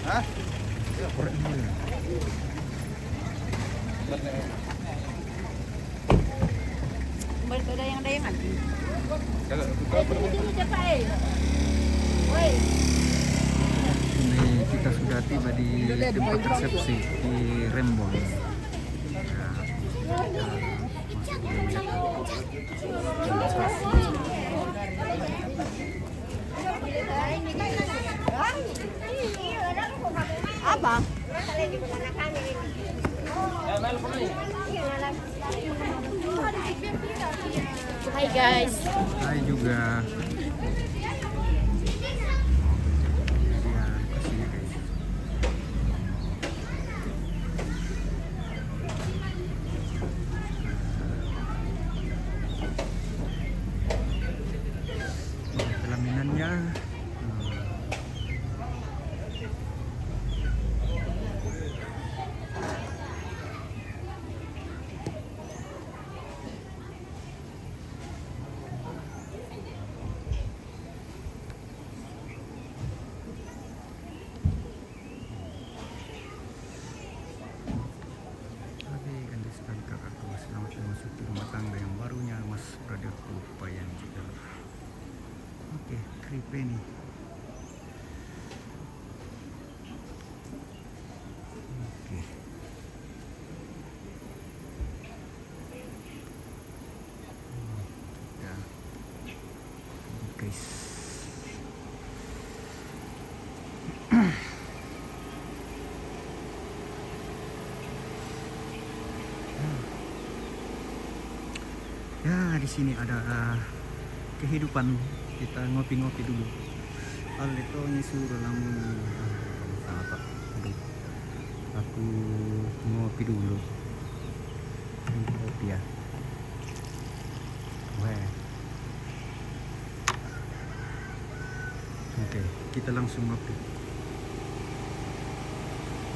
Hah? Korek dulu ya. Dayang-dayangan. Kalau Ini kita sudah tiba di tempat resepsi di Rembang. Apa? Hai guys. Hai juga. Ya, kasih guys. Pelaminannya selamat memasuki rumah tangga yang barunya Mas Brotherku Payan juga. Oke, creepy nih. Oke. Ya. Guys. Ya, di sini ada kehidupan, kita ngopi-ngopi dulu. Itu nyisu dalam apa? Aduh. Aku ngopi dulu. Ini kopi ya. Wah. Oke, kita langsung ngopi.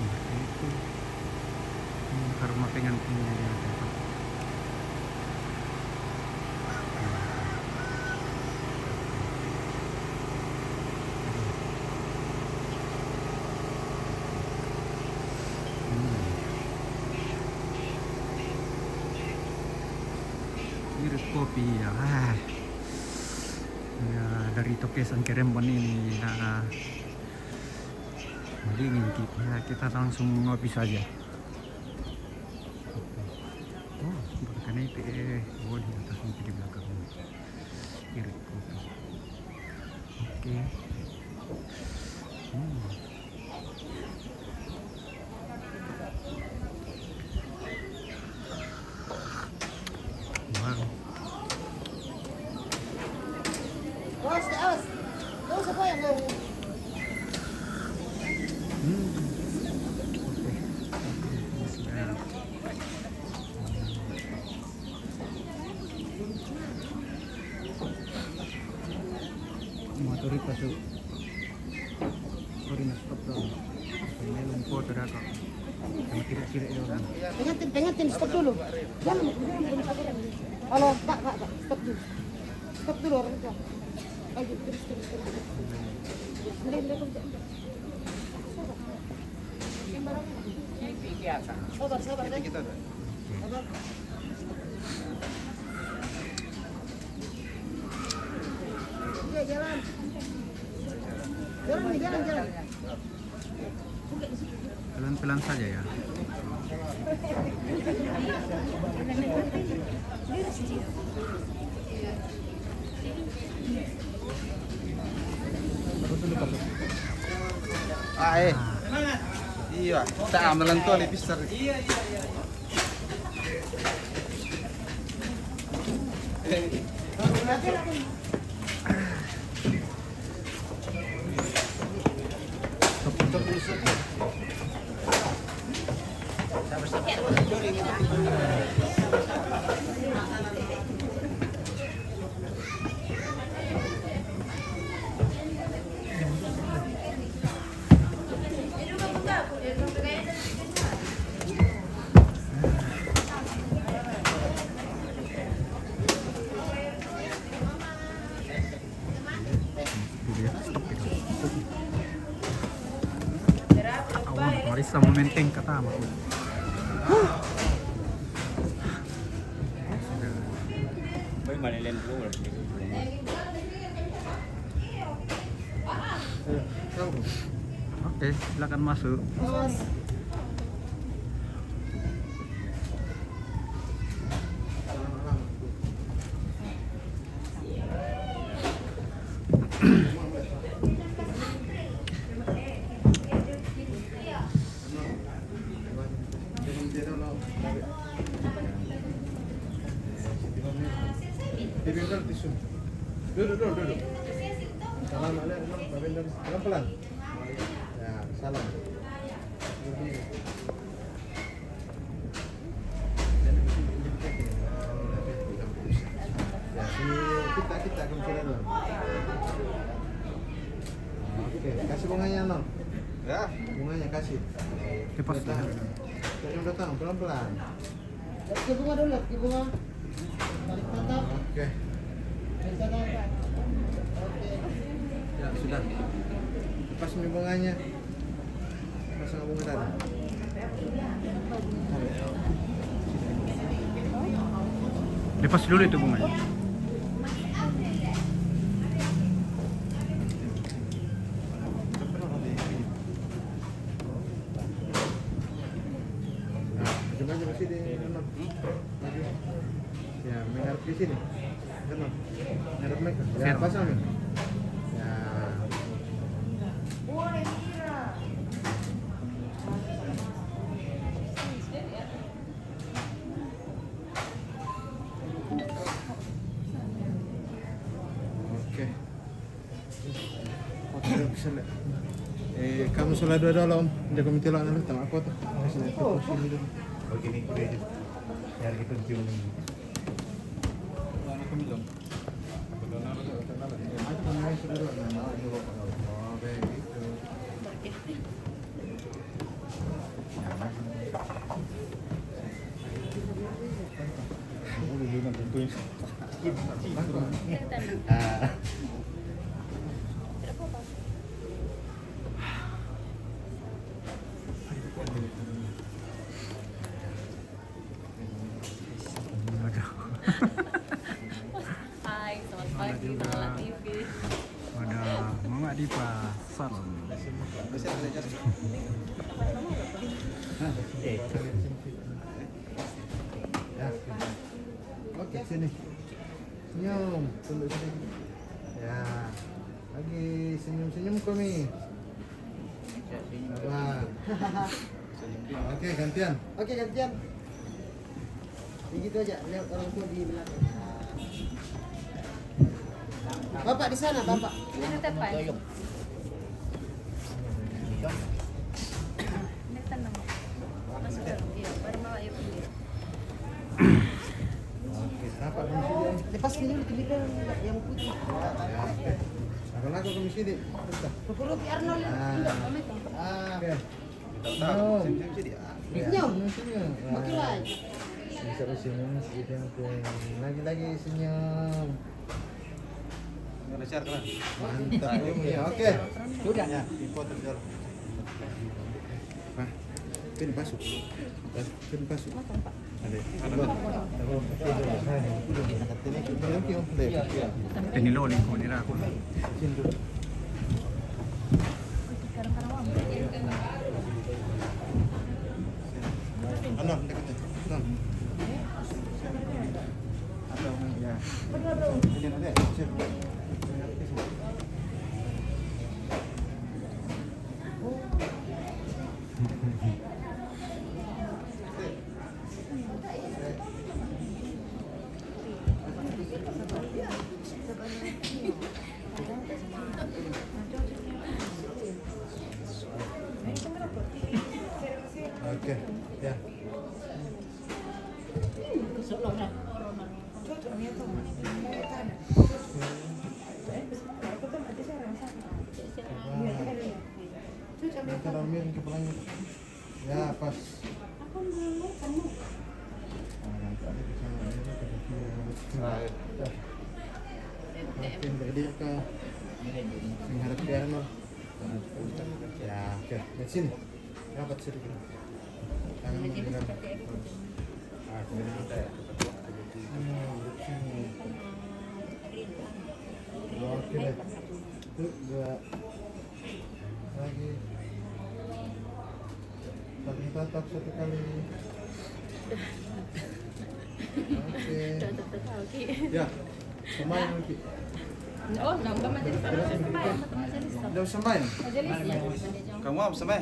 Nah, itu karena pengen punya tempat. Kopi ya, ya dari Tokesan ke Rembang ini dingin ya, kita langsung ngopi saja. Oh, bukan itu oh di atas ini di belakang kiri kopi. Oke. Wow. Motori pasuk. Ori nak stop dong. Ini lumpur teraka. Yang kira-kira orang. Pengatin, stop dulu. Jangan. Halo, Pak, stop dulu. Stop dulu orang tua. Ayo, terus. Sabar. kita ada. Sabar. Iya, jalan. Jalan. Pelan-pelan saja ya. Iya, tak amalan tuh lebih besar. Iya. Marisa mementeng kata aku. Oke, silakan masuk. Duduk. Salam pelan-pelan. Ya, salam. Ya, kita kemana dulu? Oke, kasih bunganya non. Ya, bunganya kasih. Lepas Yang datang pelan-pelan. Ke bunga dulu, ke bunga. Tarik tatap. Oke. Ya sudah. Lepas bunganya. Pasang bunga tadi. lepas dulu itu bunganya. Maju ke sini, non. Maju. Ya, menghadap di sini. Non. Menghadap mereka. Ya, pasang nih. Ya. Oke. Oke, bisa lihat. Kamu sholat dua dulu, Om. Jaga mentilak dulu, tak aku tuh. Kasih lihat kursi ini dulu. Begini kredit yang pensiun ini. Hai, selamat pagi Nala TV. Wadah, Mama Dipa, salam. Ya. Oke, sini. Senyum, tunduk sini. Ya. Lagi senyum-senyum kami. Wah. Oke, gantian. Oke, gantian. Begitu aja, lihat orang tua di belakang. Bapak di sana, Bapak. Ini tepan. Ini tenang. Masuk dulu. Iya, baru bawa ibu. Oke, apa kami sini? Lepaskan dulu timika yang putih. Ya, oke. Apa lagi kami sini? Bentar. Pukul Arnold. Oke. Senyum. Senyum. Senyum. Makin lagi. Bisa senyum sedikit. Lagi senyum. Mantap. Ya, oke. Sudah. Ya, dipoto dulu. Pak, pin masuk. Pin masuk. Ada. Peniloli ko nila ako. Ano, dekat. Ano? Ada orang ya. Ini ada. Siap. Oke, ya. Taruh miring kepalanya. Ya, pas. Oke, jadi ke menghadap ke Arnold. Ya, oke. Di sini. Rapat sedikit. Tangan Jadi menggerak. seperti itu. Aku ini kita ya. Sini. Oke deh. Tuh, dua. Lagi. Paling tatap satu kali. Oke. Ya, sembahyang lagi. Oh, nambah majelis sembahyang, satu majelis. Udah sembahyang? Majelis ya. Kamu apa sama?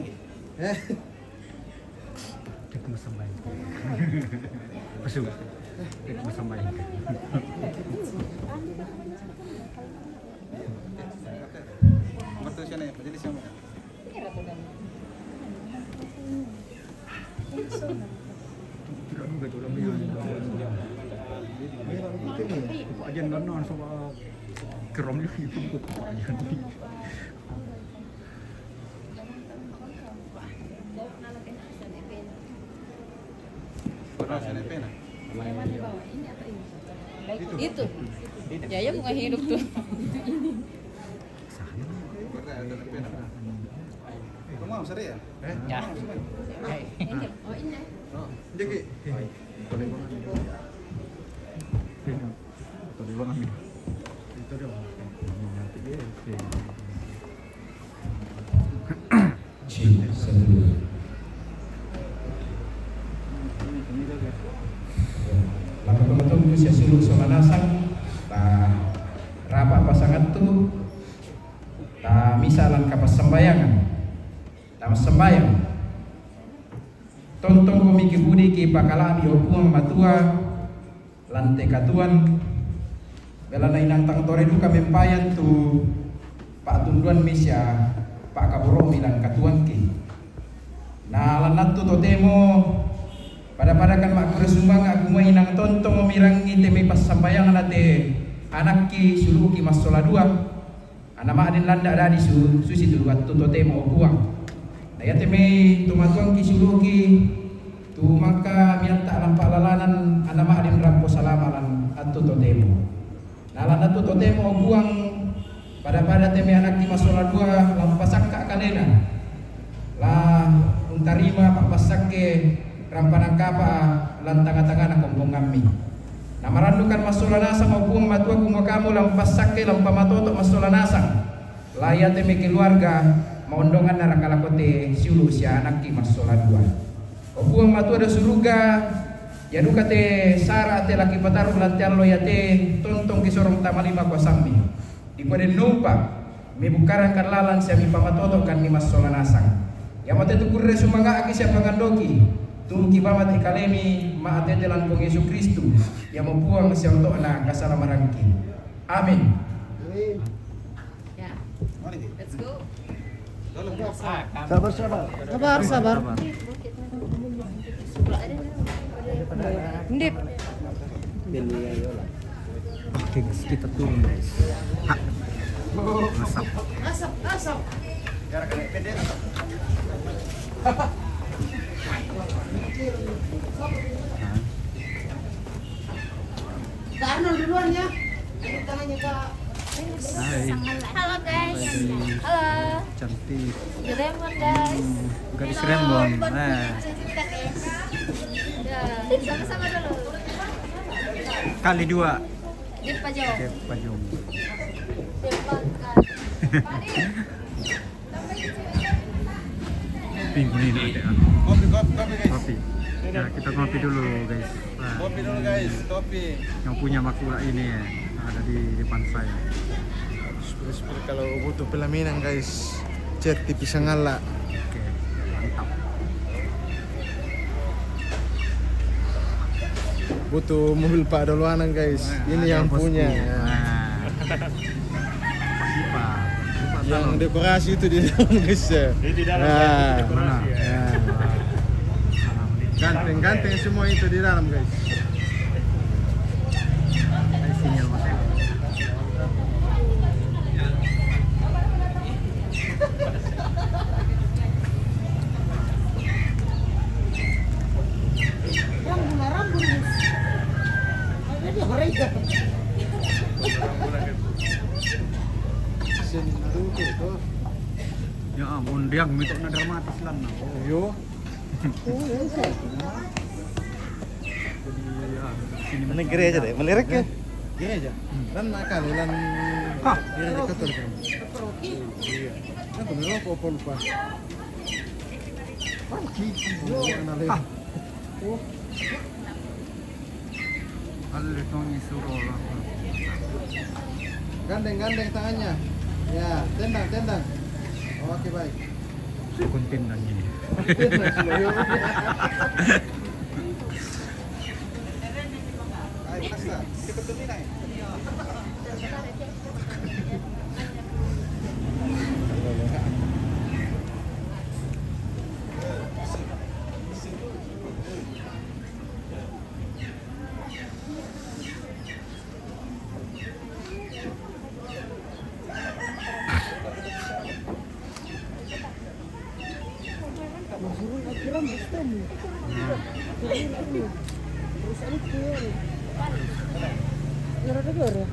Eh, Dek mau sembahyang. Pesu. Dek mau sembahyang. Mertu siapa ya? Majelis sama. Tidak juga tu lama yang merah begitu nih. Pak Ajan non sama kerom juga itu Pak Ajan. Pernah SNP nah? Yang mana bawa? Ini atau ini? Itu. Ya, ya bukan hidup tuh. Pernah SNP nah? Kamu apa sih ya? Ya. Ini. Oh, ini. Jadi, Boleh banget. Atau di bawah ambil. Itu dia. Nanti dia. Lama-lama tu saya suruh solanasang rapat pasangan tu misalan kapas sembayangan sembayang tontong komiki budi ki pakalami opuang matua lantai katuan bela na inang tang tore duka mempayan tu Pak Tunduan Misya Pak Kaburo bilang katuan ki na lanat tu totemo pada kan mak sumbang aku mau inang tontong mirangi teme pas sambayang nate anak ki suruh ki masola dua anak mak adin landa ada di susi tu waktu totemo opuang ya teme tumatuang ki suruh ki tu maka minta lampak lalanan anak mak adin rampo salamalan atu totemo nalan atu totemo buang pada teme anak ki masola dua lampasak kak kalena lah untarima pak pasakke rampanan kapa lantanga-tanga kompong kami namarandukan masola nasang obuang matua kumwa kamu lampasakke lampamatoto masola nasang laya teme keluarga maundongan narakalakote siulu si anak ki masola dua obuang matua ada suruga ya duka te sara te laki pataruh lantian lo ya te tontong ki sorong tamalima kwa sambi di pada numpa mi bukaran kan lalan siami pamatoto kan ni masola nasang ya mate tu kurre sumanga aki siapa gandoki tu ki bamat ikalemi ma atete lan kong Yesus Kristus ya membuang siang tok na kasala marangki amin. Ya. Mana ni? Let's go. Sabar. Ndip. Oke, kita turun guys. Hak. Masap. Asap. Cara kena pendek. Kak Arnold duluan ya. Ini tangannya Kak. Hai. Halo guys. Halo. Cantik. Remon guys. Gadis Rembon. Nah, Ya, sama-sama dulu. kali dua. Di Pajong. Oke, Pajong. Minggu ini ada Kopi guys. kopi. Ya, kita ngopi dulu guys. Nah, Kopi dulu guys, kopi. yang punya makula ini ya, ada di depan saya. seperti kalau butuh pelaminan guys, chat di Pisangala. Oke, mantap. Butuh mobil Pak Doluanan guys, ini Ada yang bosku. punya. Nah. Sipa. Yang dekorasi itu di dalam guys ya. Di dalam Nah, guys, dekorasi ya. nah. Ganteng semua itu di dalam guys. Sinyal hotel. Yang bunga rambut. Ada dia mereka. Sini dulu tuh. Ya ampun, Pandiang minta na dramatis lang na. Yo. Menegeri aja deh, melirik ya. Gini aja. Dan makan lan dia aja kotor kan. Iya. Kan tuh merokok apa lupa. Yo, anale. Oh, Alle Tony Surola. gandeng tangannya. Ya, tendang. Oke, baik. Konten dan ini. Ayo, Asta. Kita tutup ini. Masuk akhiran bestem. Terus ano ko yun? Nara-nara.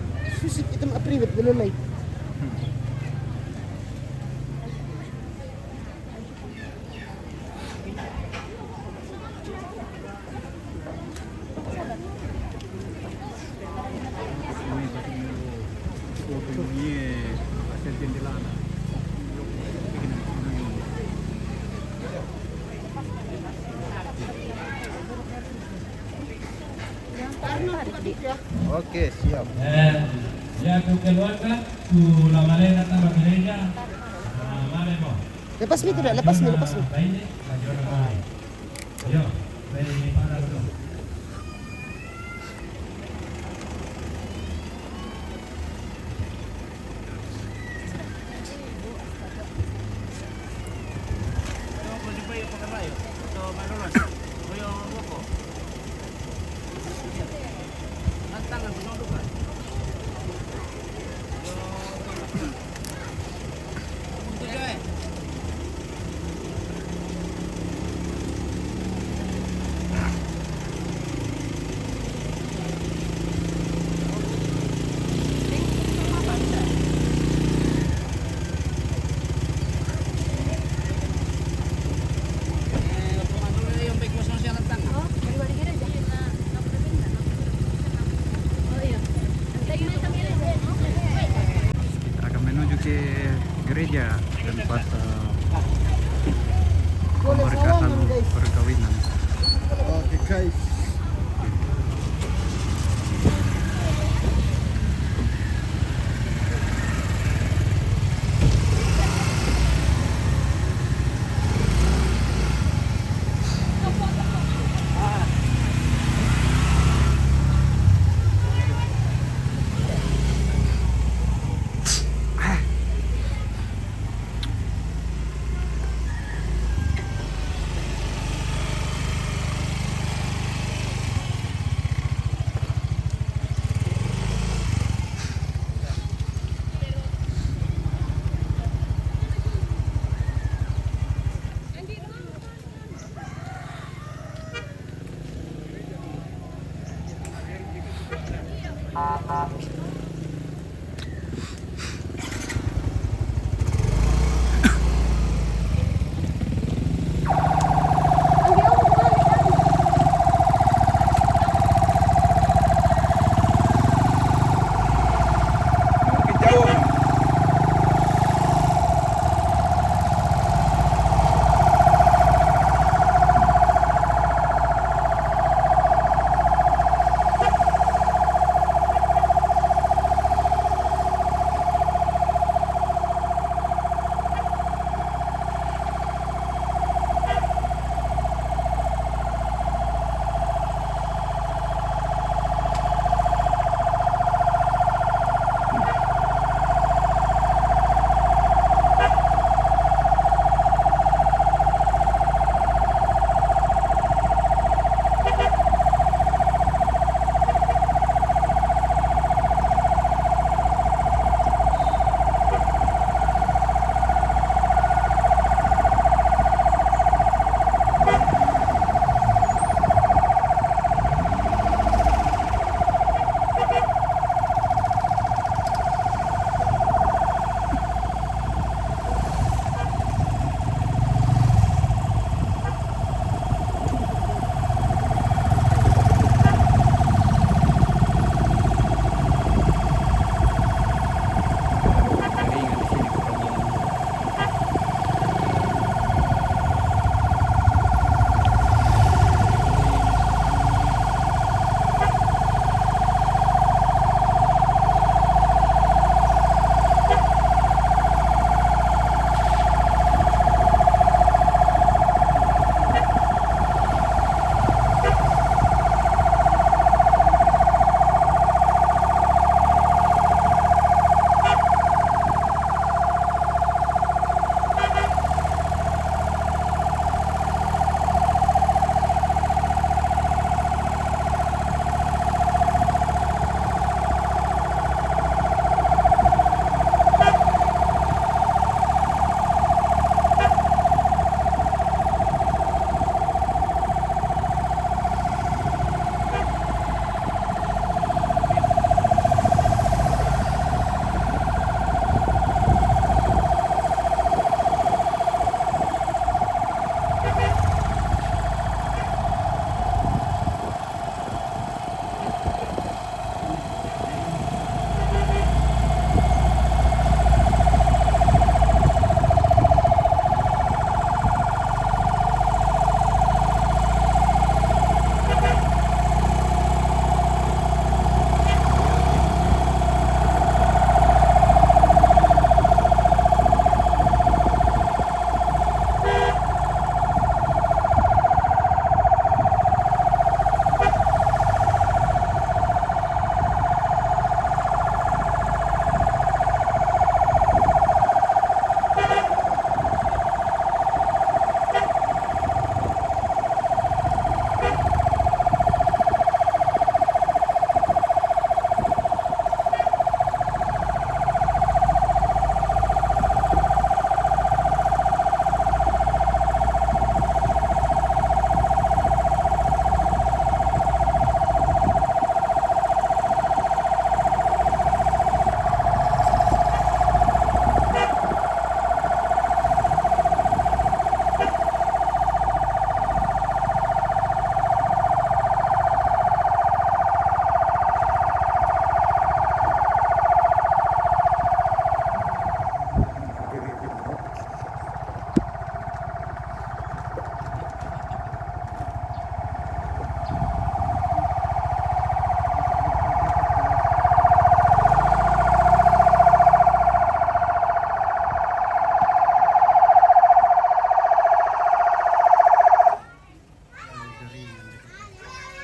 Susit itam apribet belulay. Oke, siap. Ya keluarga tu la malena ta bagireja. Male mo. Lepas ni tidak, lepas ni. Baine, ayun mo. Yo, baine para to.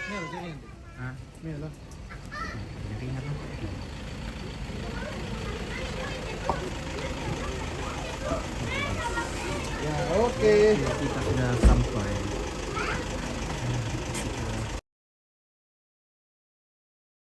Meron, sino yun? Ha? Meron. Naringan mo. Yeah, okay. Kita